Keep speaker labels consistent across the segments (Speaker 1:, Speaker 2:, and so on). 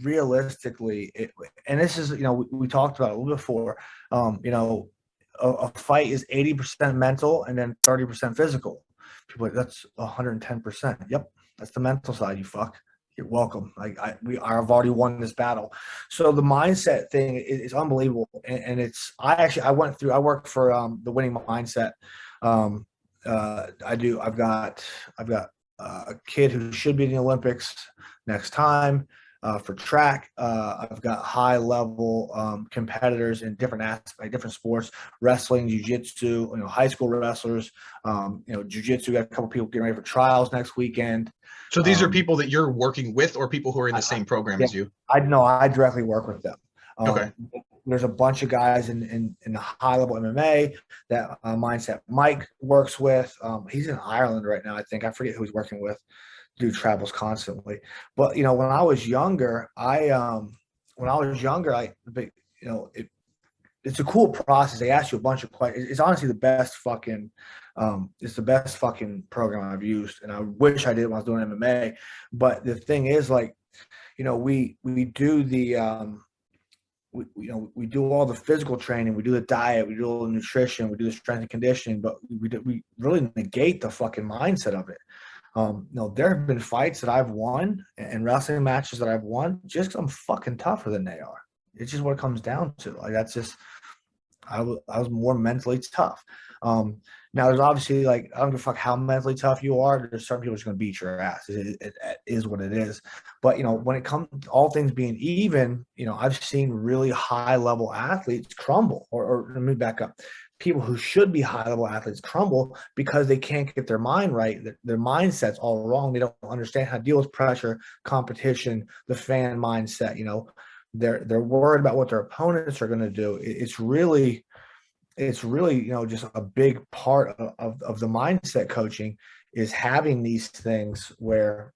Speaker 1: realistically, and this is, we talked about it a little before, a fight is 80% mental and then 30% physical. People are like, that's 110%. Yep. That's the mental side, you fuck. You're welcome. I've already won this battle. So the mindset thing is unbelievable. And I work for the winning mindset. I've got a kid who should be in the Olympics next time for track. I've got high level competitors in different aspects, different sports, wrestling, jiu-jitsu, high school wrestlers, jiu-jitsu. Got a couple people getting ready for trials next weekend.
Speaker 2: So these are people that you're working with, or people who are in the same program as you?
Speaker 1: I directly work with them.
Speaker 2: Okay.
Speaker 1: There's a bunch of guys in the high level MMA that Mindset Mike works with. He's in Ireland right now, I think. I forget who he's working with. Dude travels constantly. But when I was younger, it's a cool process. They ask you a bunch of questions. It's honestly the best fucking program I've used, and I wish I did when I was doing MMA. But the thing is, we do the we do all the physical training, we do the diet, we do all the nutrition, we do the strength and conditioning, but we really negate the fucking mindset of it. There have been fights that I've won and wrestling matches that I've won just because I'm fucking tougher than they are. It's just what it comes down to. I was more mentally tough. Now there's obviously I don't give a fuck how mentally tough you are. There's certain people just going to beat your ass. It is what it is. But when it comes to all things being even, I've seen really high level athletes crumble. Or let me back up. People who should be high level athletes crumble because they can't get their mind right. Their mindset's all wrong. They don't understand how to deal with pressure, competition, the fan mindset. They're worried about what their opponents are going to do. It's really just a big part of the mindset coaching is having these things where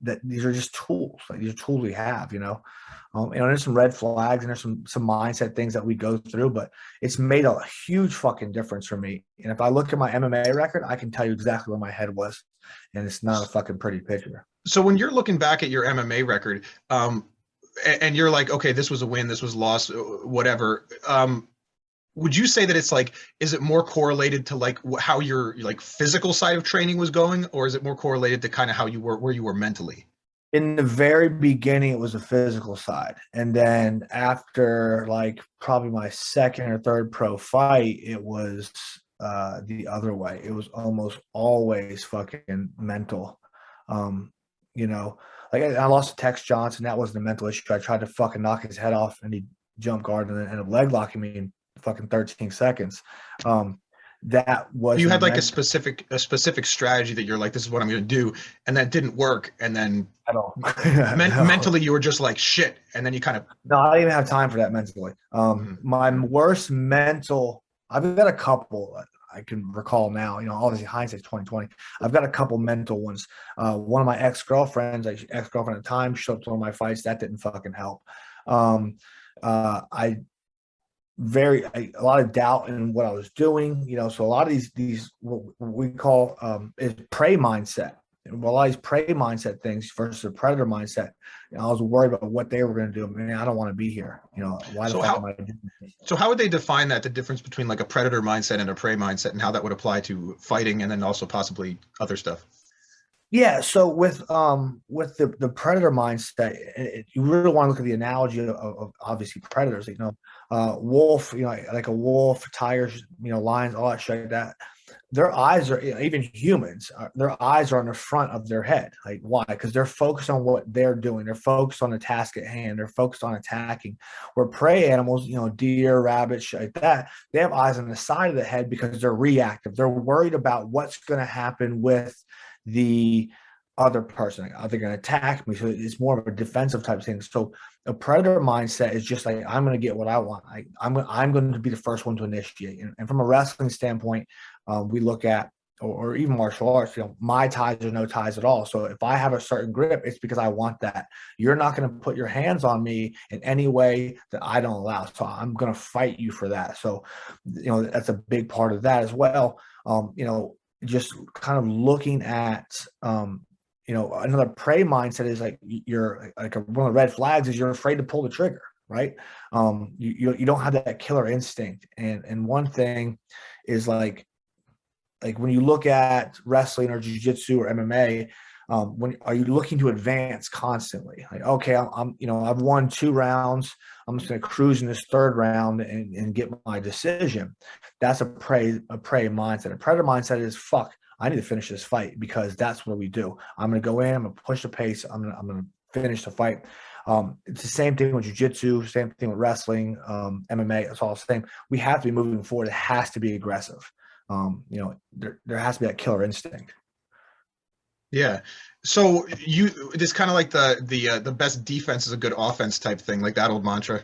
Speaker 1: that these are just tools. These are tools we have. There's some red flags and there's some mindset things that we go through, but it's made a huge fucking difference for me. And if I look at my MMA record, I can tell you exactly where my head was, and it's not a fucking pretty picture.
Speaker 2: So when you're looking back at your MMA record, and you're like, okay, this was a win, this was a loss, whatever. Would you say that it's is it more correlated to how your physical side of training was going, or is it more correlated to kind of how you were, where you were mentally?
Speaker 1: In the very beginning, it was the physical side. And then after probably my second or third pro fight, it was the other way. It was almost always fucking mental. I lost to Tex Johnson. That wasn't a mental issue. I tried to fucking knock his head off and he jumped guard and then ended up leg locking me in fucking 13 seconds. That was
Speaker 2: you had a specific strategy that you're like, this is what I'm going to do, and that didn't work, and then
Speaker 1: at all.
Speaker 2: Mentally you were just like shit, and then you kind of
Speaker 1: no, I didn't even have time for that mentally. My worst mental, I've got a couple I can recall now. Obviously hindsight's 2020. I've got a couple mental ones. One of my ex-girlfriends at the time showed up to one of my fights. That didn't fucking help. A lot of doubt in what I was doing, so a lot of these what we call is prey mindset. And a lot of these prey mindset things versus the predator mindset, I was worried about what they were going to do. Man, I don't want to be here. Why the fuck am I doing this?
Speaker 2: So how would they define that, the difference between a predator mindset and a prey mindset, and how that would apply to fighting and then also possibly other stuff?
Speaker 1: Yeah, so with the predator mindset, you really want to look at the analogy of obviously predators. Wolf, like a wolf, tigers, lions, all that shit like that. Their eyes are, even humans, their eyes are on the front of their head. Why? Because they're focused on what they're doing. They're focused on the task at hand. They're focused on attacking. Where prey animals, deer, rabbits, shit like that, they have eyes on the side of the head because they're reactive. They're worried about what's going to happen with the other person. Are they going to attack me? So it's more of a defensive type thing. So a predator mindset is just I'm going to get what I want. I'm going to be the first one to initiate. And from a wrestling standpoint, we look at, or even martial arts, my ties or no ties at all. So if I have a certain grip, it's because I want that. You're not going to put your hands on me in any way that I don't allow. So I'm going to fight you for that. So, that's a big part of that as well. Just kind of looking at another prey mindset is like you're like one of the red flags is you're afraid to pull the trigger, right? You don't have that killer instinct. And one thing is like when you look at wrestling or jiu-jitsu or MMA, when are you looking to advance constantly? Like, okay, I've won 2 rounds. I'm just going to cruise in this third round and get my decision. That's a prey mindset. A predator mindset is fuck. I need to finish this fight because that's what we do. I'm going to go in. I'm going to push the pace. I'm going to finish the fight. It's the same thing with jiu-jitsu. Same thing with wrestling, MMA. It's all the same. We have to be moving forward. It has to be aggressive. There has to be that killer instinct.
Speaker 2: Yeah. So it's kind of like the best defense is a good offense type thing, like that old mantra.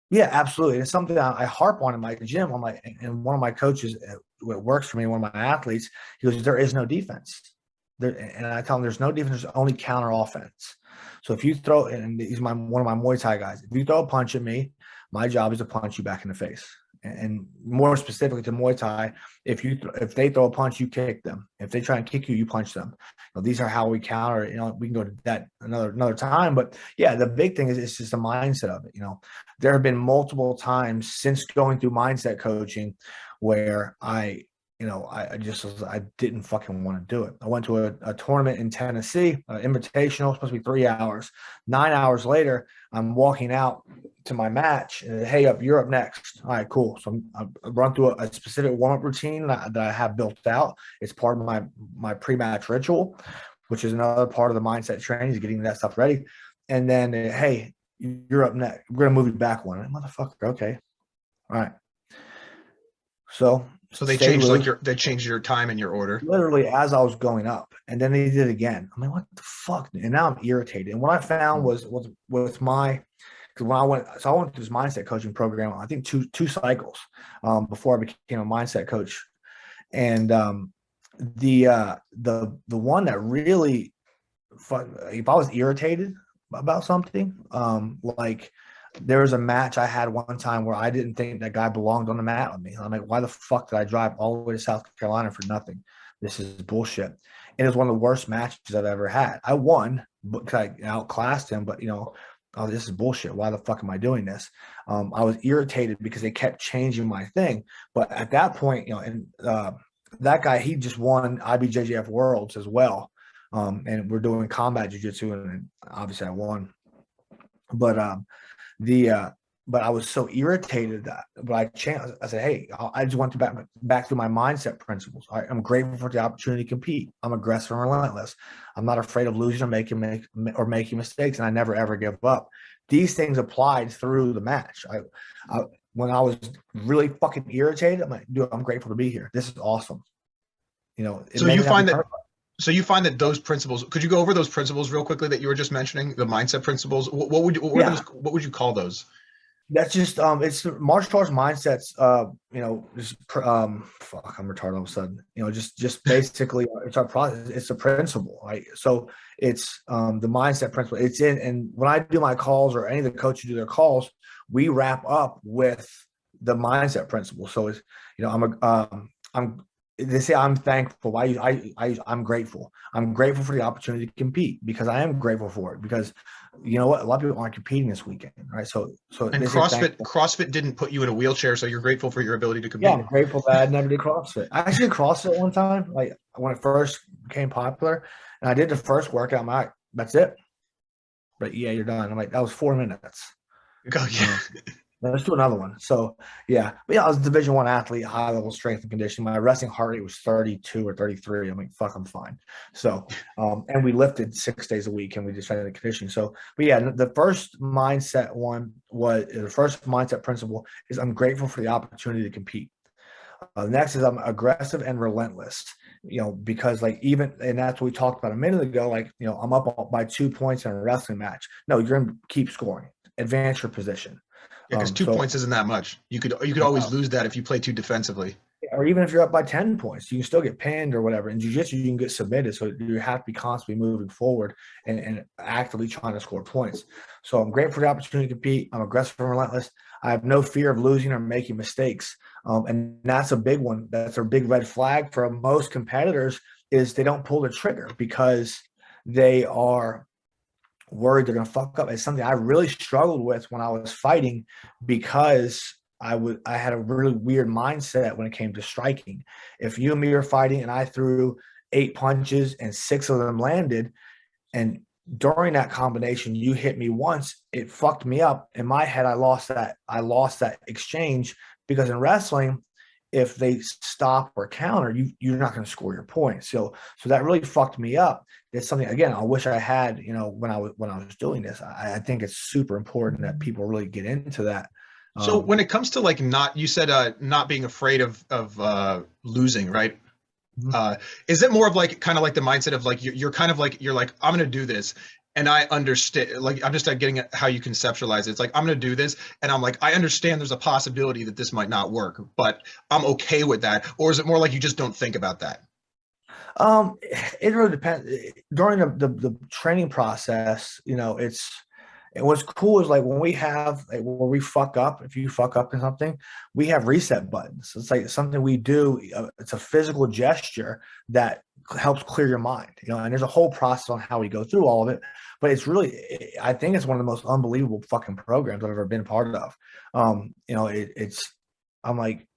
Speaker 1: Yeah, absolutely. It's something that I harp on in my gym. And one of my coaches, what works for me, one of my athletes, he goes, "There is no defense." And I tell him, "There's no defense. There's only counter offense." So if you throw, and he's one of my Muay Thai guys, if you throw a punch at me, my job is to punch you back in the face. And more specifically to Muay Thai, if they throw a punch, you kick them. If they try and kick you, you punch them. These are how we counter. We can go to that another time. But yeah, the big thing is it's just the mindset of it. There have been multiple times since going through mindset coaching where I didn't fucking want to do it. I went to a tournament in Tennessee, invitational, supposed to be 3 hours. 9 hours later, I'm walking out to my match. And, hey, you're up next. All right, cool. So I run through a specific warm-up routine that I have built out. It's part of my pre-match ritual, which is another part of the mindset training, is getting that stuff ready. And then, hey, you're up next. We're going to move you back one. Motherfucker, okay. All right. So
Speaker 2: they changed your time and your order.
Speaker 1: Literally as I was going up, and then they did it again. I'm like, what the fuck? And now I'm irritated. And what I found was with because when I went through this mindset coaching program, I think two cycles before I became a mindset coach. And the one that really, if I was irritated about something, like there was a match I had one time where I didn't think that guy belonged on the mat with me. I'm like, why the fuck did I drive all the way to South Carolina for nothing? This is bullshit. And it was one of the worst matches I've ever had. I won because I outclassed him, but oh, this is bullshit. Why the fuck am I doing this? I was irritated because they kept changing my thing. But at that point, and that guy, he just won IBJJF Worlds as well. And we're doing combat jiu-jitsu, and obviously I won. But but I was so irritated that, but I said, hey, I just want to back through my mindset principles. I'm grateful for the opportunity to compete. I'm aggressive and relentless. I'm not afraid of losing or making mistakes, and I never ever give up. These things applied through the match. When I was really fucking irritated, I'm like, dude, I'm grateful to be here. This is awesome.
Speaker 2: So you find that those principles, could you go over those principles real quickly that you were just mentioning, the mindset principles? What would you call those?
Speaker 1: That's just it's martial arts mindsets. Fuck, I'm retarded all of a sudden. Just basically it's our process. It's a principle, right? So it's the mindset principle. It's in, and when I do my calls or any of the coaches do their calls, we wrap up with the mindset principle. So it's they say I'm thankful. I'm grateful. I'm grateful for the opportunity to compete because I am grateful for it because you know what? A lot of people aren't competing this weekend, right? So
Speaker 2: and CrossFit didn't put you in a wheelchair, so you're grateful for your ability to compete.
Speaker 1: Yeah, I'm grateful that I never did CrossFit. I actually did CrossFit one time, like when it first became popular, and I did the first workout. I'm like, that's it. But yeah, you're done. I'm like, that was 4 minutes.
Speaker 2: Oh, yeah.
Speaker 1: Let's do another one. So yeah, but yeah, I was a Division I athlete, high level strength and conditioning. My resting heart rate was 32 or 33. I'm like, fuck, I'm fine. So, and we lifted 6 days a week, and we just had the conditioning. So, but yeah, the first mindset principle is I'm grateful for the opportunity to compete. Next is I'm aggressive and relentless. Because and that's what we talked about a minute ago. I'm up by 2 points in a wrestling match. No, you're gonna keep scoring, advance your position.
Speaker 2: Yeah, because 2 points isn't that much. You could always lose that if you play too defensively.
Speaker 1: Or even if you're up by 10 points, you can still get pinned or whatever. In jiu-jitsu, you can get submitted. So you have to be constantly moving forward and actively trying to score points. So I'm grateful for the opportunity to compete. I'm aggressive and relentless. I have no fear of losing or making mistakes. And that's a big one. That's a big red flag for most competitors is they don't pull the trigger because they are worried they're going to fuck up. It's something I really struggled with when I was fighting because I had a really weird mindset when it came to striking. If you and me were fighting and I threw 8 punches and 6 of them landed, and during that combination you hit me once, it fucked me up. In my head, I lost that exchange, because in wrestling, if they stop or counter, you're not going to score your points. So that really fucked me up. It's something, again, I wish I had, when I was doing this. I think it's super important that people really get into that.
Speaker 2: So
Speaker 1: um
Speaker 2: when it comes to like not, you said not being afraid of losing, right?
Speaker 1: mhm.
Speaker 2: Uh, is it more of like kind of like the mindset of like you're kind of like you're like I'm gonna do this, and I understand, like I'm just getting at how you conceptualize it. It's like I'm gonna do this, and I'm like I understand there's a possibility that this might not work, but I'm okay with that. Or is it more like you just don't think about that?
Speaker 1: It really depends. During the training process, and what's cool is like when we have like when we fuck up, if you fuck up in something, we have reset buttons. It's like something we do. It's a physical gesture that helps clear your mind. And there's a whole process on how we go through all of it. But it's really, I think it's one of the most unbelievable fucking programs I've ever been part of. It's, I'm like,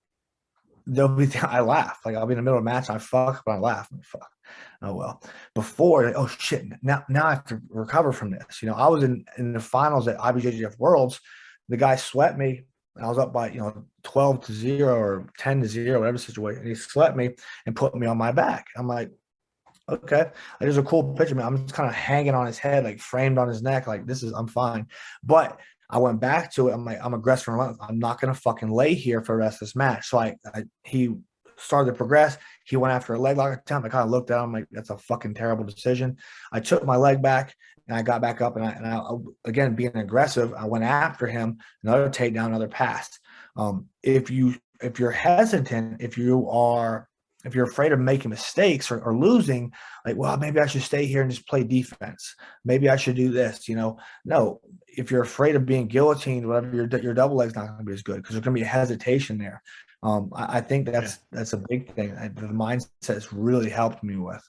Speaker 1: there'll be I laugh. Like I'll be in the middle of a match, I fuck, but I laugh. I'm like, fuck. Oh well. Before, like, oh shit, now I have to recover from this. I was in the finals at IBJJF Worlds. The guy swept me. I was up by 12-0 or 10-0, whatever situation. And he swept me and put me on my back. I'm like, okay. Like, there's a cool picture of me. I'm just kind of hanging on his head, like framed on his neck. Like I'm fine. But I went back to it. I'm like, I'm aggressive. I'm not gonna fucking lay here for the rest of this match. So he started to progress. He went after a leg lock attempt. I kind of looked at him like, that's a fucking terrible decision. I took my leg back and I got back up, and I again, being aggressive, I went after him. Another takedown, another pass. If you're hesitant, if you're afraid of making mistakes or losing, like, well, maybe I should stay here and just play defense. Maybe I should do this. No, if you're afraid of being guillotined, whatever, your double leg's not going to be as good, because there's going to be a hesitation there. I think
Speaker 2: Yeah.
Speaker 1: that's a big thing. The mindset has really helped me with.